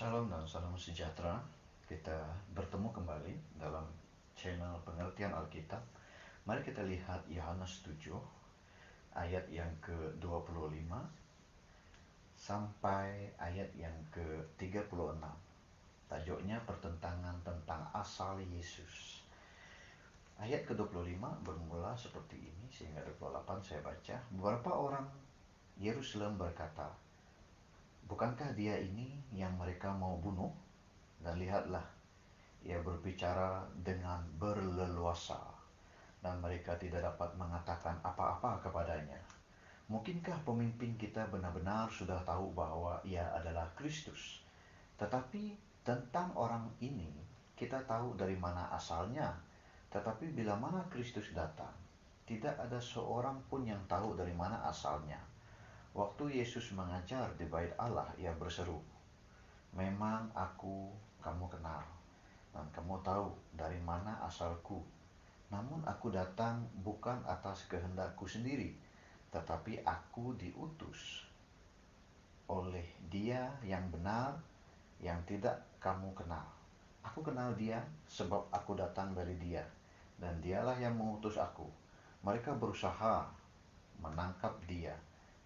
Salam dan salam sejahtera. Kita bertemu kembali dalam channel pengertian Alkitab. Mari kita lihat Yohanes 7 ayat yang ke-25 sampai ayat yang ke-36. Tajuknya pertentangan tentang asal Yesus. Ayat ke-25 bermula seperti ini sehingga 28 saya baca. Beberapa orang Yerusalem berkata, "Bukankah dia ini yang mereka mau bunuh? Dan lihatlah, ia berbicara dengan berleluasa, dan mereka tidak dapat mengatakan apa-apa kepadanya. Mungkinkah pemimpin kita benar-benar sudah tahu bahwa ia adalah Kristus? Tetapi tentang orang ini, kita tahu dari mana asalnya. Tetapi bila mana Kristus datang, tidak ada seorang pun yang tahu dari mana asalnya." Waktu Yesus mengajar di bait Allah, ia berseru, "Memang aku kamu kenal, dan kamu tahu dari mana asalku. Namun aku datang bukan atas kehendakku sendiri, tetapi aku diutus oleh Dia yang benar, yang tidak kamu kenal. Aku kenal Dia sebab aku datang dari Dia, dan Dialah yang mengutus aku. Mereka berusaha menangkap Dia,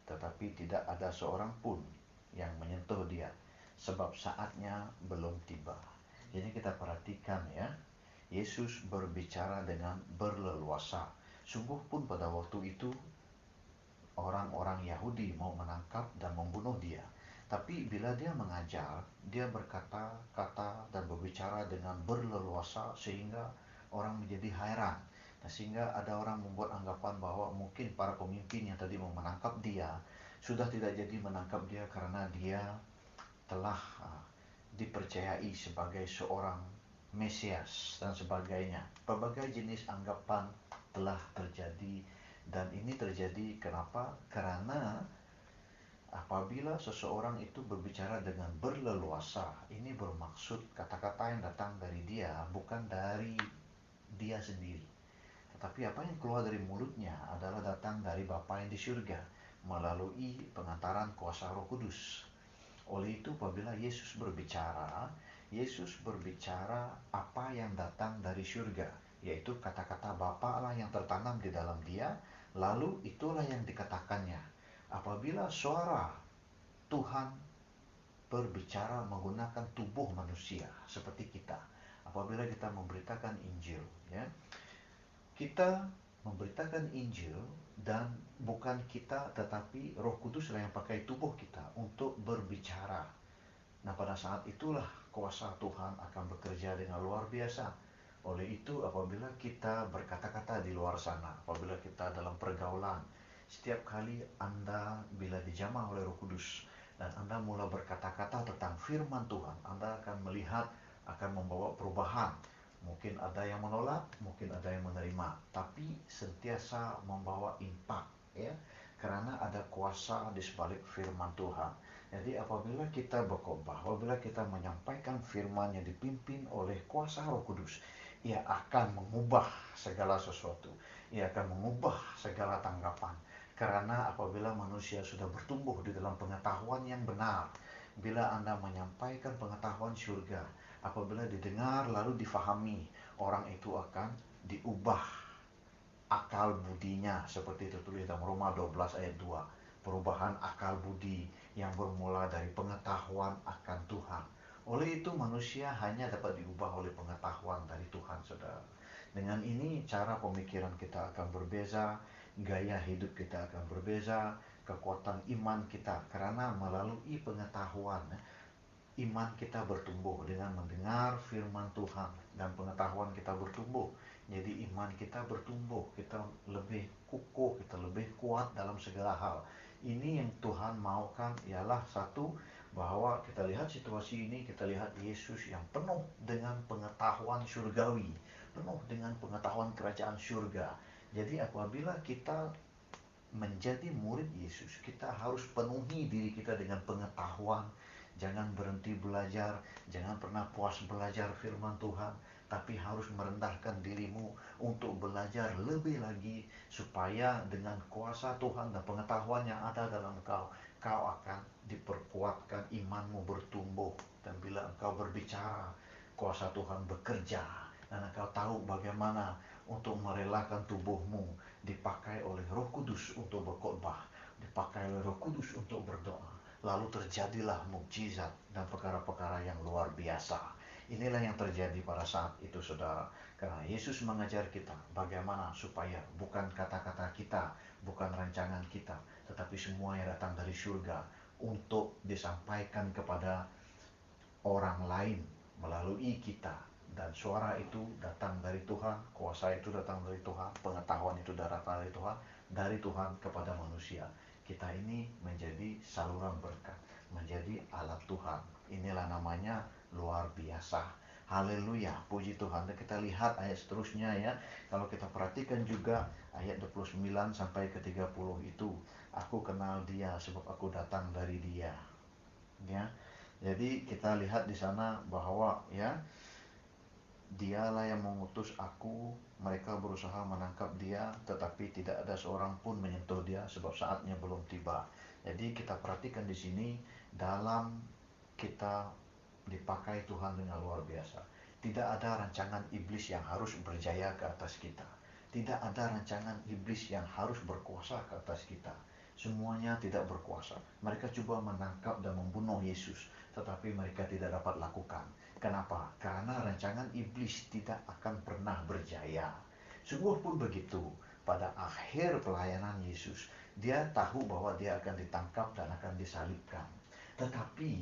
tetapi tidak ada seorang pun yang menyentuh Dia, sebab saatnya belum tiba." Jadi kita perhatikan ya, Yesus berbicara dengan berleluasa. Sungguh pun pada waktu itu orang-orang Yahudi mau menangkap dan membunuh Dia. Tapi bila Dia mengajar, Dia berkata-kata dan berbicara dengan berleluasa sehingga orang menjadi heran. Nah, sehingga ada orang membuat anggapan bahwa mungkin para pemimpin yang tadi mau menangkap Dia sudah tidak jadi menangkap Dia karena Dia telah dipercayai sebagai seorang Mesias dan sebagainya. Berbagai jenis anggapan telah terjadi, dan ini terjadi kenapa? Karena apabila seseorang itu berbicara dengan berleluasa, ini bermaksud kata-kata yang datang dari dia bukan dari dia sendiri, tetapi apa yang keluar dari mulutnya adalah datang dari Bapa yang di surga melalui pengantaran kuasa Roh Kudus. Oleh itu apabila Yesus berbicara apa yang datang dari surga, yaitu kata-kata Bapa lah yang tertanam di dalam Dia, lalu itulah yang dikatakannya. Apabila suara Tuhan berbicara menggunakan tubuh manusia seperti kita, apabila kita memberitakan Injil, ya, kita memberitakan Injil, dan bukan kita tetapi Roh Kudus lah yang pakai tubuh kita untuk berbicara. Nah, pada saat itulah kuasa Tuhan akan bekerja dengan luar biasa. Oleh itu apabila kita berkata-kata di luar sana, apabila kita dalam pergaulan, setiap kali Anda bila dijamah oleh Roh Kudus dan Anda mulai berkata-kata tentang firman Tuhan, Anda akan melihat akan membawa perubahan. Mungkin ada yang menolak, mungkin ada yang menerima, tapi sentiasa membawa impak, ya, karena ada kuasa di sebalik firman Tuhan. Jadi apabila kita berkhotbah, apabila kita menyampaikan firman yang dipimpin oleh kuasa Roh Kudus, ia akan mengubah segala sesuatu. Ia akan mengubah segala tanggapan. Karena apabila manusia sudah bertumbuh di dalam pengetahuan yang benar, bila Anda menyampaikan pengetahuan surga, apabila didengar lalu difahami, orang itu akan diubah akal budinya, seperti tertulis dalam Roma 12 ayat 2. Perubahan akal budi yang bermula dari pengetahuan akan Tuhan. Oleh itu manusia hanya dapat diubah oleh pengetahuan dari Tuhan, saudara. Dengan ini cara pemikiran kita akan berbeza, gaya hidup kita akan berbeza, kekuatan iman kita, karena melalui pengetahuan iman kita bertumbuh dengan mendengar firman Tuhan, dan pengetahuan kita bertumbuh. Jadi iman kita bertumbuh, kita lebih kukuh, kita lebih kuat dalam segala hal. Ini yang Tuhan maukan, ialah satu, bahwa kita lihat situasi ini, kita lihat Yesus yang penuh dengan pengetahuan surgawi, penuh dengan pengetahuan kerajaan surga. Jadi apabila kita menjadi murid Yesus, kita harus penuhi diri kita dengan pengetahuan. Jangan berhenti belajar, jangan pernah puas belajar firman Tuhan, tapi harus merendahkan dirimu untuk belajar lebih lagi, supaya dengan kuasa Tuhan dan pengetahuan yang ada dalam engkau, engkau akan diperkuatkan, imanmu bertumbuh, dan bila engkau berbicara, kuasa Tuhan bekerja, dan engkau tahu bagaimana untuk merelakan tubuhmu dipakai oleh Roh Kudus untuk berkhotbah, dipakai oleh Roh Kudus untuk berdoa. Lalu terjadilah mukjizat dan perkara-perkara yang luar biasa. Inilah yang terjadi pada saat itu, saudara. Karena Yesus mengajar kita bagaimana supaya bukan kata-kata kita, bukan rancangan kita, tetapi semua yang datang dari surga untuk disampaikan kepada orang lain melalui kita. Dan suara itu datang dari Tuhan, kuasa itu datang dari Tuhan, pengetahuan itu datang dari Tuhan kepada manusia. Kita ini menjadi saluran berkat, menjadi alat Tuhan. Inilah namanya luar biasa. Haleluya, puji Tuhan. Dan kita lihat ayat seterusnya ya. Kalau kita perhatikan juga ayat 29 sampai ke 30 itu, aku kenal dia sebab aku datang dari dia. Ya. Jadi kita lihat di sana bahwa ya, dialah yang mengutus aku, mereka berusaha menangkap dia, tetapi tidak ada seorang pun menyentuh dia sebab saatnya belum tiba. Jadi kita perhatikan di sini, dalam kita dipakai Tuhan dengan luar biasa. Tidak ada rancangan iblis yang harus berjaya ke atas kita. Tidak ada rancangan iblis yang harus berkuasa ke atas kita. Semuanya tidak berkuasa. Mereka coba menangkap dan membunuh Yesus, tetapi mereka tidak dapat lakukan. Kenapa? Karena rancangan iblis tidak akan pernah berjaya. Sungguh pun begitu. Pada akhir pelayanan Yesus, dia tahu bahwa dia akan ditangkap dan akan disalibkan. Tetapi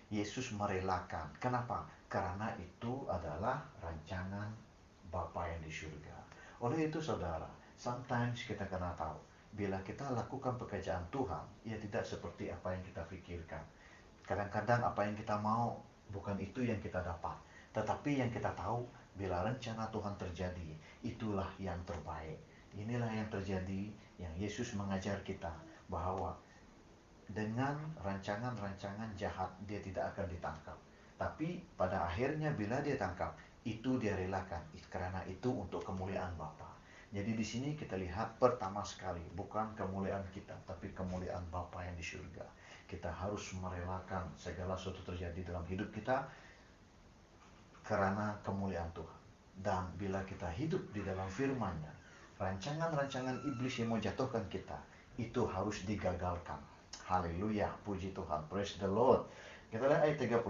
Yesus merelakan. Kenapa? Karena itu adalah rancangan Bapa yang di surga. Oleh itu saudara, sometimes kita kena tahu, bila kita lakukan pekerjaan Tuhan, ia tidak seperti apa yang kita pikirkan. Kadang-kadang apa yang kita mau bukan itu yang kita dapat. Tetapi yang kita tahu, bila rencana Tuhan terjadi, itulah yang terbaik. Inilah yang terjadi, yang Yesus mengajar kita, bahwa dengan rancangan-rancangan jahat dia tidak akan ditangkap. Tapi pada akhirnya bila dia tangkap, itu dia relakan, karena itu untuk kemuliaan Bapa. Jadi di sini kita lihat pertama sekali, bukan kemuliaan kita, tapi kemuliaan Bapa yang di surga. Kita harus merelakan segala sesuatu terjadi dalam hidup kita karena kemuliaan Tuhan. Dan bila kita hidup di dalam firman-Nya, rancangan-rancangan iblis yang mau jatuhkan kita, itu harus digagalkan. Haleluya, puji Tuhan, praise the Lord. Kita lihat ayat 31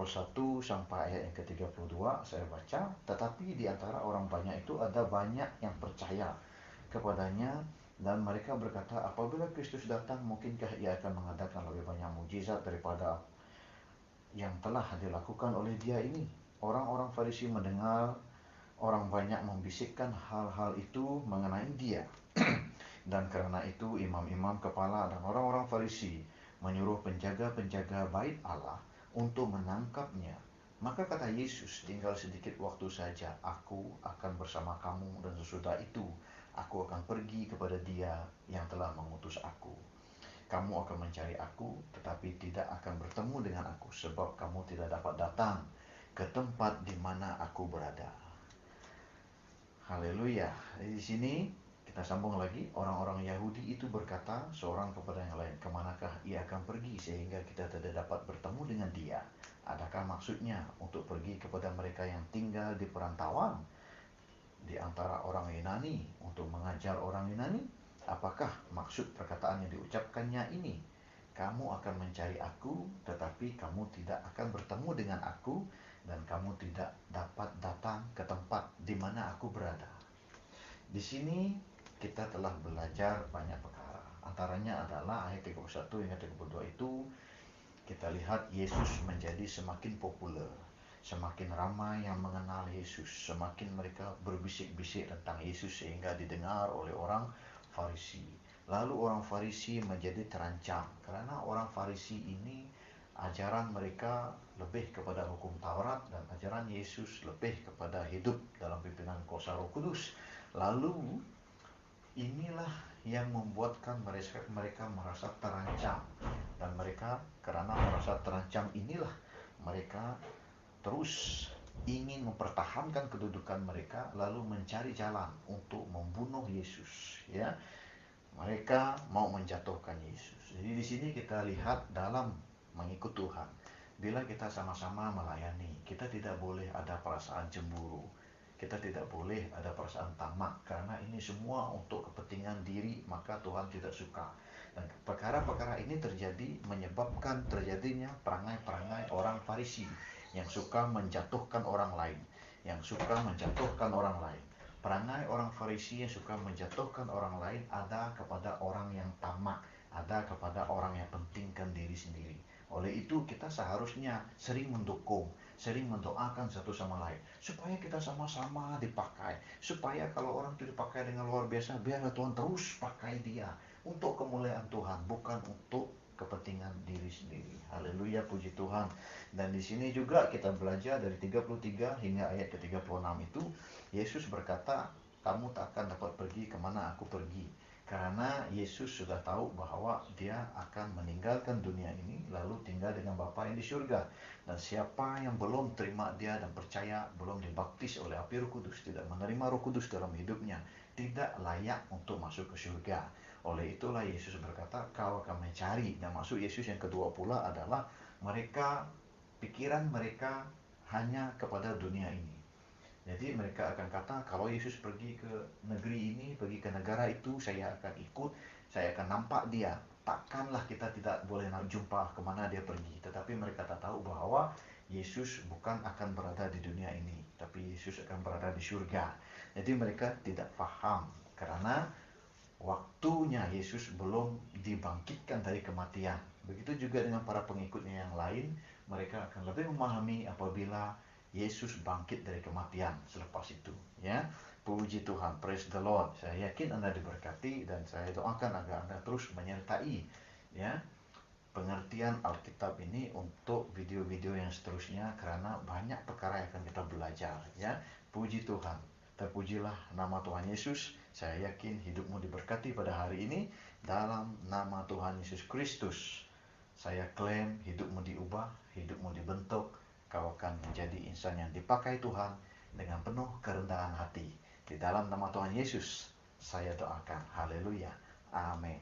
sampai ayat yang ke-32, saya baca. Tetapi di antara orang banyak itu ada banyak yang percaya kepadanya, dan mereka berkata, apabila Kristus datang, mungkinkah ia akan mengadakan lebih banyak mukjizat daripada yang telah dilakukan oleh dia ini? Orang-orang Farisi mendengar orang banyak membisikkan hal-hal itu mengenai dia. Dan karena itu imam-imam kepala dan orang-orang Farisi menyuruh penjaga-penjaga bait Allah untuk menangkapnya. Maka kata Yesus, tinggal sedikit waktu saja, aku akan bersama kamu, dan sesudah itu aku akan pergi kepada dia yang telah mengutus aku. Kamu akan mencari aku, tetapi tidak akan bertemu dengan aku, sebab kamu tidak dapat datang ke tempat di mana aku berada. Haleluya. Di sini kita sambung lagi. Orang-orang Yahudi itu berkata seorang kepada yang lain, kemanakah ia akan pergi sehingga kita tidak dapat bertemu dengan dia? Adakah maksudnya untuk pergi kepada mereka yang tinggal di perantauan di antara orang Yunani untuk mengajar orang Yunani? Apakah maksud perkataan yang diucapkannya ini? Kamu akan mencari aku, tetapi kamu tidak akan bertemu dengan aku, dan kamu tidak dapat datang ke tempat di mana aku berada. Di sini kita telah belajar banyak perkara. Antaranya adalah ayat 31 hingga 32 itu, kita lihat Yesus menjadi semakin populer. Semakin ramai yang mengenal Yesus, semakin mereka berbisik-bisik tentang Yesus sehingga didengar oleh orang Farisi. Lalu orang Farisi menjadi terancam, karena orang Farisi ini ajaran mereka lebih kepada hukum Taurat, dan ajaran Yesus lebih kepada hidup dalam pimpinan kuasa Roh Kudus. Lalu inilah yang membuatkan mereka merasa terancam, dan mereka karena merasa terancam inilah mereka terus ingin mempertahankan kedudukan mereka, lalu mencari jalan untuk membunuh Yesus, ya. Mereka mau menjatuhkan Yesus. Jadi di sini kita lihat dalam mengikut Tuhan, bila kita sama-sama melayani, kita tidak boleh ada perasaan cemburu, kita tidak boleh ada perasaan tamak, karena ini semua untuk kepentingan diri, maka Tuhan tidak suka. Dan perkara-perkara ini terjadi menyebabkan terjadinya perangai-perangai orang Farisi yang suka menjatuhkan orang lain, yang suka menjatuhkan orang lain. Perangai orang Farisi yang suka menjatuhkan orang lain ada kepada orang yang tamak, ada kepada orang yang pentingkan diri sendiri. Oleh itu kita seharusnya sering mendukung, sering mendoakan satu sama lain, supaya kita sama-sama dipakai, supaya kalau orang itu dipakai dengan luar biasa, biarlah Tuhan terus pakai dia untuk kemuliaan Tuhan, bukan untuk kepentingan diri sendiri. Haleluya, puji Tuhan. Dan di sini juga kita belajar dari 33 hingga ayat ke-36 itu, Yesus berkata, kamu tak akan dapat pergi kemana aku pergi. Karena Yesus sudah tahu bahwa dia akan meninggalkan dunia ini lalu tinggal dengan Bapa yang di surga. Dan siapa yang belum terima dia dan percaya, belum dibaptis oleh api Roh Kudus, tidak menerima Roh Kudus dalam hidupnya, tidak layak untuk masuk ke surga. Oleh itulah Yesus berkata, kau akan mencari. Dan maksud Yesus yang kedua pula adalah mereka, pikiran mereka hanya kepada dunia ini. Jadi mereka akan kata, kalau Yesus pergi ke negeri ini, pergi ke negara itu, saya akan ikut, saya akan nampak dia. Takkanlah kita tidak boleh nak jumpa kemana dia pergi. Tetapi mereka tak tahu bahwa Yesus bukan akan berada di dunia ini, tapi Yesus akan berada di surga. Jadi mereka tidak faham, karena waktunya Yesus belum dibangkitkan dari kematian. Begitu juga dengan para pengikutnya yang lain, mereka akan lebih memahami apabila Yesus bangkit dari kematian selepas itu, ya. Puji Tuhan, praise the Lord. Saya yakin Anda diberkati dan saya doakan agar Anda terus menyertai, ya, pengertian Alkitab ini untuk video-video yang seterusnya, karena banyak perkara yang akan kita belajar, ya. Puji Tuhan. Terpujilah nama Tuhan Yesus. Saya yakin hidupmu diberkati pada hari ini dalam nama Tuhan Yesus Kristus. Saya klaim hidupmu diubah, hidupmu dibentuk, kau akan menjadi insan yang dipakai Tuhan dengan penuh kerendahan hati. Di dalam nama Tuhan Yesus, saya doakan. Haleluya. Amin.